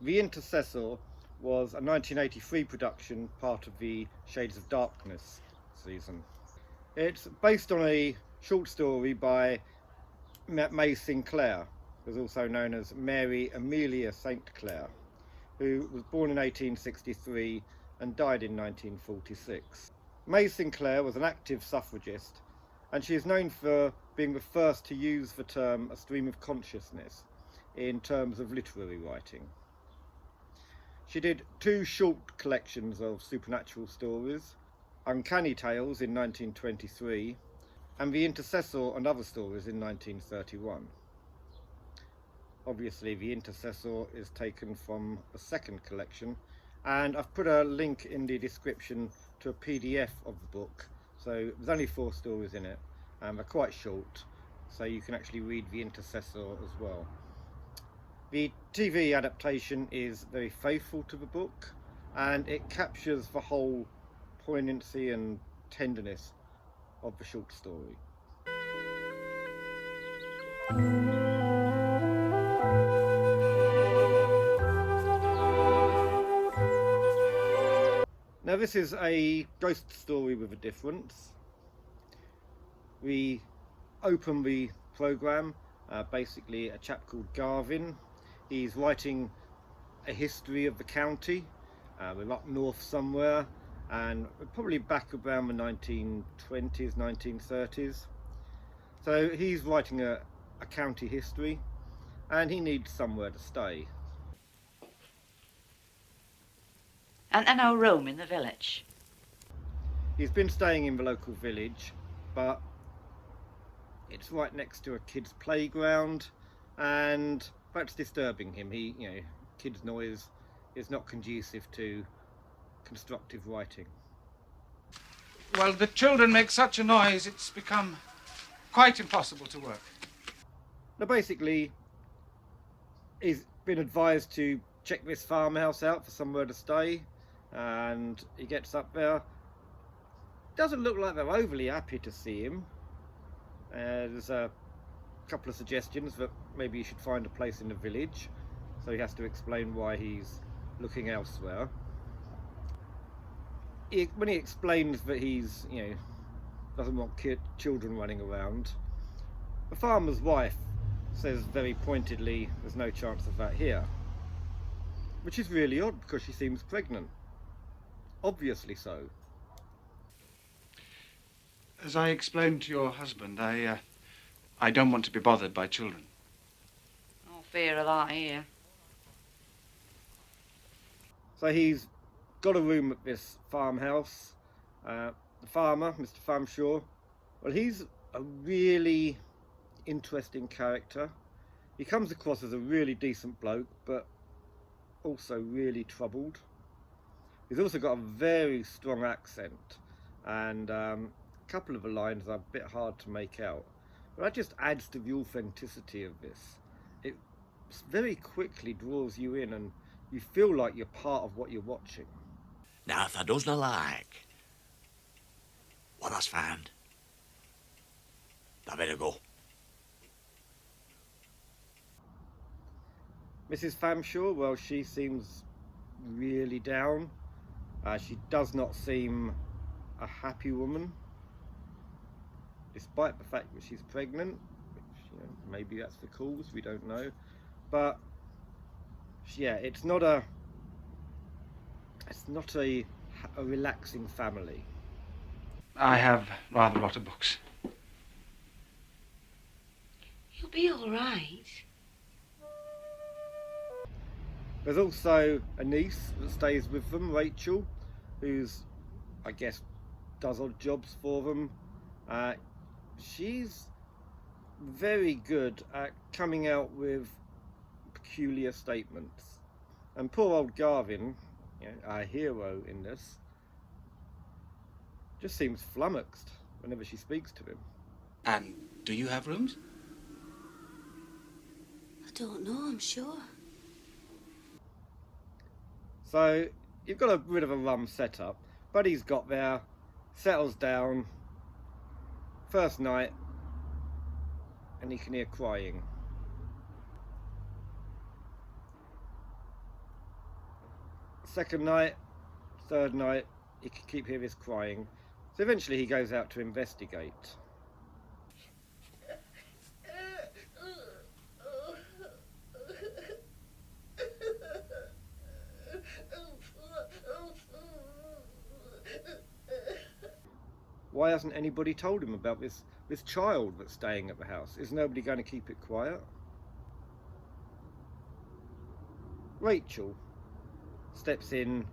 The Intercessor was a 1983 production, part of the Shades of Darkness season. It's based on a short story by May Sinclair, who's also known as Mary Amelia St. Clair, who was born in 1863 and died in 1946. May Sinclair was an active suffragist, and she is known for being the first to use the term a stream of consciousness in terms of literary writing. She did 2 short collections of supernatural stories, Uncanny Tales in 1923 and The Intercessor and Other Stories in 1931. Obviously the Intercessor is taken from a second collection, and I've put a link in the description to a PDF of the book. So there's only 4 stories in it, and they're quite short, so you can actually read The Intercessor as well. The TV adaptation is very faithful to the book, and it captures the whole poignancy and tenderness of the short story. Now this is a ghost story with a difference. We open the programme, basically a chap called Garvin. He's writing a history of the county. We're up north somewhere, and we're probably back around the 1920s, 1930s. So he's writing a county history, and he needs somewhere to stay. And no room in the village? He's been staying in the local village, but it's right next to a kid's playground, and that's disturbing him. Kids' noise is not conducive to constructive writing. Well, the children make such a noise, it's become quite impossible to work. Now basically, he's been advised to check this farmhouse out for somewhere to stay, and he gets up there. Doesn't look like they're overly happy to see him. There's a couple of suggestions that maybe he should find a place in the village, so he has to explain why he's looking elsewhere. When he explains that he's, doesn't want children running around, the farmer's wife says very pointedly there's no chance of that here, which is really odd because she seems pregnant. Obviously so. As I explained to your husband, I don't want to be bothered by children. No fear of that here. So he's got a room at this farmhouse. The farmer, Mr. Famshaw, well, he's a really interesting character. He comes across as a really decent bloke, but also really troubled. He's also got a very strong accent, and a couple of the lines are a bit hard to make out. But that just adds to the authenticity of this. It very quickly draws you in, and you feel like you're part of what you're watching. Now, if I doesn't like what I's found, I better go. Mrs. Famshaw, well, she seems really down. She does not seem a happy woman, despite the fact that she's pregnant, which, maybe that's the cause, we don't know. But yeah, it's not a relaxing family. I have rather a lot of books. You'll be all right. There's also a niece that stays with them, Rachel, who's, I guess, does odd jobs for them. She's very good at coming out with peculiar statements. And poor old Garvin, our hero in this, just seems flummoxed whenever she speaks to him. And do you have rooms? I don't know, I'm sure. So you've got a bit of a rum setup. Buddy's got there, settles down, first night, and he can hear crying. Second night, third night, he could keep hearing his crying. So eventually he goes out to investigate. Why hasn't anybody told him about this child that's staying at the house? Is nobody going to keep it quiet? Rachel steps in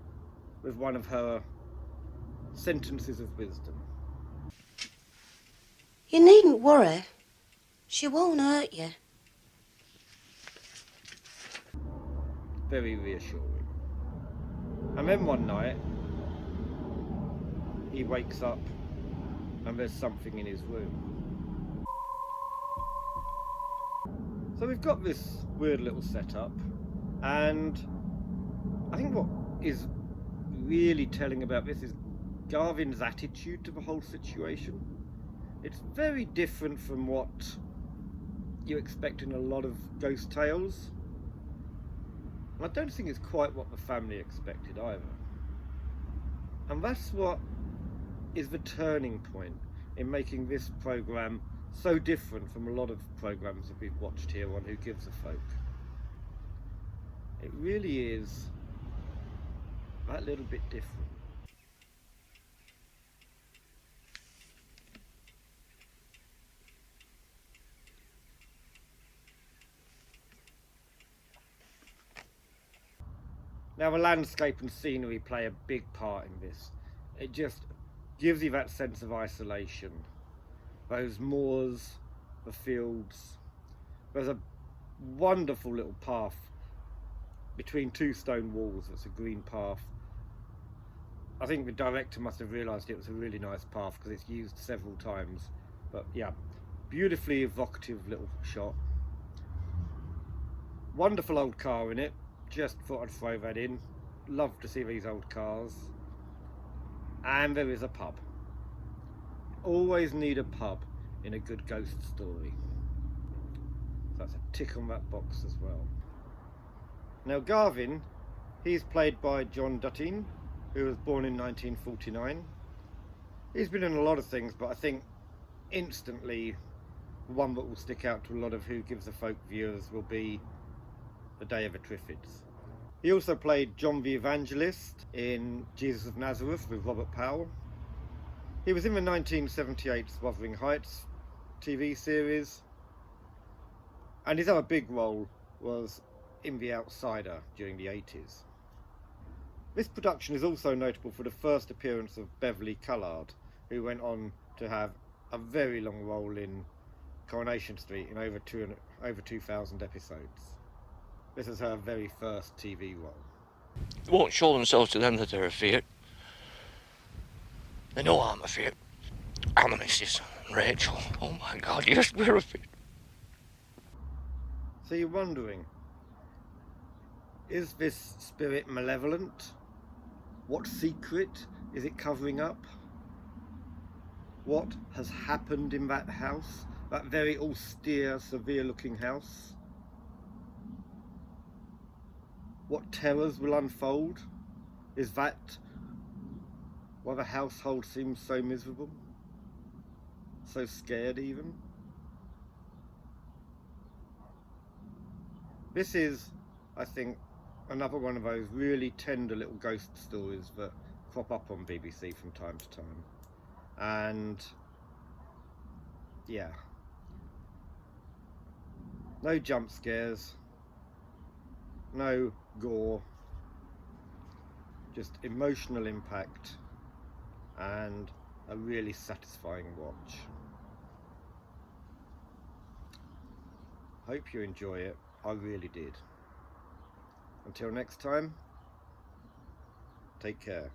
with one of her sentences of wisdom. You needn't worry. She won't hurt you. Very reassuring. And then one night, he wakes up and there's something in his room. So we've got this weird little setup, and I think what is really telling about this is Garvin's attitude to the whole situation. It's very different from what you expect in a lot of ghost tales. And I don't think it's quite what the family expected either. And that's what is the turning point in making this programme so different from a lot of programmes that we've watched here on Who Gives a Folk. It really is that little bit different. Now the landscape and scenery play a big part in this. It just gives you that sense of isolation. Those moors, the fields. There's a wonderful little path between two stone walls that's a green path. I think the director must have realised it was a really nice path because it's used several times. But yeah, beautifully evocative little shot. Wonderful old car in it. Just thought I'd throw that in. Love to see these old cars. And there is a pub. Always need a pub in a good ghost story. So that's a tick on that box as well. Now Garvin, he's played by John Dutteen, who was born in 1949. He's been in a lot of things, but I think instantly the one that will stick out to a lot of Who Gives a Folk viewers will be The Day of the Triffids. He also played John the Evangelist in Jesus of Nazareth with Robert Powell. He was in the 1978 Wuthering Heights TV series, and his other big role was in The Outsider during the 80s. This production is also notable for the first appearance of Beverly Cullard, who went on to have a very long role in Coronation Street in over 2,000 episodes. This is her very first TV role. They won't show themselves to them that they're afeard. They know I'm afeard. And the missus, Rachel. Oh my God, yes, we're afeard. So you're wondering, is this spirit malevolent? What secret is it covering up? What has happened in that house? That very austere, severe-looking house? What terrors will unfold? Is that why the household seems so miserable? So scared even? This is, I think, another one of those really tender little ghost stories that crop up on BBC from time to time. And yeah, no jump scares, no gore, just emotional impact and a really satisfying watch. Hope you enjoy it. I really did. Until next time, take care.